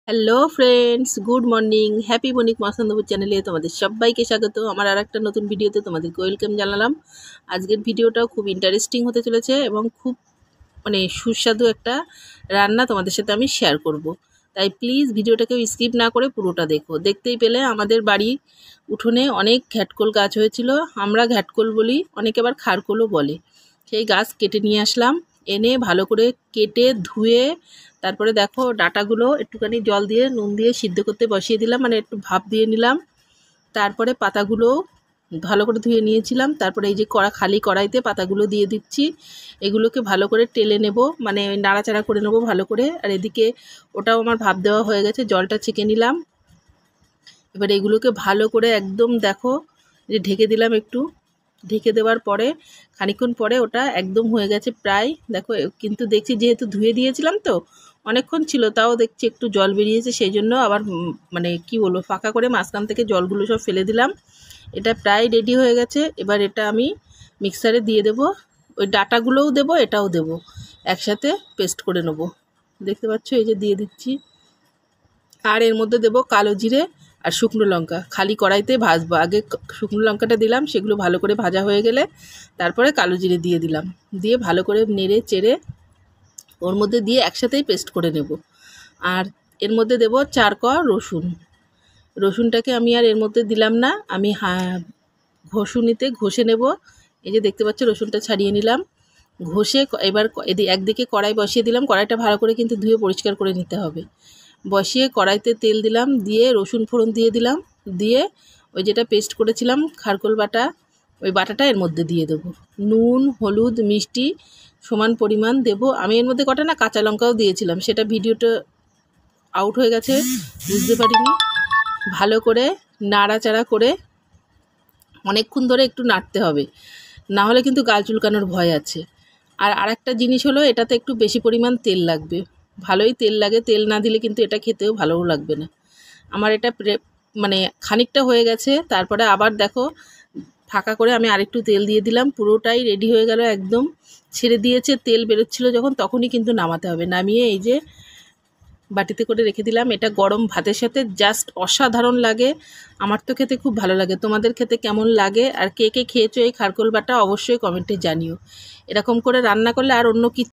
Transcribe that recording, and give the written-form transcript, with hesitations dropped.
Hello friends, good morning. Happy Banik Masandpur চ্যানেলে তোমাদের সবাইকে স্বাগত। আমার আর একটা নতুন ভিডিওতে তোমাদেরকে ওয়েলকাম জানালাম। আজকের ভিডিওটাও খুব ইন্টারেস্টিং হতে চলেছে এবং খুব সুস্বাদু একটা রান্না তোমাদের সাথে আমি শেয়ার করব। তাই প্লিজ ভিডিওটাকে স্কিপ না করে পুরোটা দেখো। দেখতেই পেলে আমাদের বাড়ি উঠোনে অনেক ঘ্যাটকোল গাছ হয়েছিল। আমরা ঘ্যাটকোল বলি, অনেকে আবার খারকোলও বলে। সেই গাছ কেটে নিয়ে আসলাম, এনে ভালো করে কেটে ধুয়ে তারপরে দেখো ডাঁটাগুলো একটুখানি জল দিয়ে নুন দিয়ে সিদ্ধ করতে বসিয়ে দিলাম, মানে একটু ভাপ দিয়ে নিলাম। তারপরে পাতাগুলো ভালো করে ধুয়ে নিয়েছিলাম। তারপরে এই যে খালি কড়াইতে পাতাগুলো দিয়ে দিচ্ছি। এগুলোকে ভালো করে টেলে নেব, মানে নাড়াচাড়া করে নেব ভালো করে। আর এদিকে ওটাও আমার ভাপ দেওয়া হয়ে গেছে, জলটা ছেঁকে নিলাম। এবার এগুলোকে ভালো করে একদম দেখো যে ঢেকে দিলাম, একটু ঢেকে দেওয়ার পরে খানিকক্ষণ পরে ওটা একদম হয়ে গেছে প্রায়। দেখো কিন্তু দেখছি যেহেতু ধুয়ে দিয়েছিলাম তো অনেকক্ষণ ছিল, তাও দেখছি একটু জল বেরিয়েছে, সেই জন্য আবার মানে কি বলবো ফাঁকা করে মাঝখান থেকে জলগুলো সব ফেলে দিলাম। এটা প্রায় রেডি হয়ে গেছে। এবার এটা আমি মিক্সারে দিয়ে দেব, ওই ডাটাগুলোও দেব, এটাও দেব, একসাথে পেস্ট করে নেব। দেখতে পাচ্ছ এই যে দিয়ে দিচ্ছি। আর এর মধ্যে দেব কালো জিরে আর শুকনো লঙ্কা। খালি কড়াইতে ভাজবো, আগে শুকনো লঙ্কাটা দিলাম, সেগুলো ভালো করে ভাজা হয়ে গেলে তারপরে কালো জিরে দিয়ে দিলাম, দিয়ে ভালো করে নেড়ে চেড়ে ওর মধ্যে দিয়ে একসাথেই পেস্ট করে নেব। আর এর মধ্যে দেব 4 কোয়া রসুন। রসুনটাকে আমি আর এর মধ্যে দিলাম না, আমি ঘষুনিতে ঘষে নেব। এই যে দেখতে পাচ্ছ রসুনটা ছাড়িয়ে নিলাম, ঘষে এবার একদিকে কড়াই বসিয়ে দিলাম। কড়াইটা ভালো করে কিন্তু ধুয়ে পরিষ্কার করে নিতে হবে। বসিয়ে কড়াইতে তেল দিলাম, দিয়ে রসুন ফোড়ন দিয়ে দিলাম, দিয়ে ওই যেটা পেস্ট করেছিলাম খারকোল বাটা, ওই বাটাটা এর মধ্যে দিয়ে দেবো। নুন, হলুদ, মিষ্টি সমান পরিমাণ দেব। আমি এর মধ্যে কটা না কাঁচা লঙ্কাও দিয়েছিলাম, সেটা ভিডিওটা আউট হয়ে গেছে, বুঝতে পারিনি। ভালো করে নাড়াচাড়া করে অনেকক্ষণ ধরে একটু নাড়তে হবে, না হলে কিন্তু গাল চুলকানোর ভয় আছে। আর আরেকটা জিনিস হলো, এটাতে একটু বেশি পরিমাণ তেল লাগবে, ভালোই তেল লাগে। তেল না দিলে কিন্তু এটা খেতেও ভালোও লাগবে না। আমার এটা মানে খানিকটা হয়ে গেছে। তারপরে আবার দেখো ফাঁকা করে আমি আরেকটু তেল দিয়ে দিলাম, পুরোটাই রেডি হয়ে গেল একদম। ছেড়ে দিয়েছে, তেল বেরোচ্ছিলো যখন তখনই কিন্তু নামাতে হবে। নামিয়ে এই যে বাটিতে করে রেখে দিলাম। এটা গরম ভাতের সাথে জাস্ট অসাধারণ লাগে। আমার তো খেতে খুব ভালো লাগে। তোমাদের খেতে কেমন লাগে আর কে কে খেয়েছো এই খারকোল বাটা অবশ্যই কমেন্টে জানিও। এরকম করে রান্না করলে আর অন্য কিছু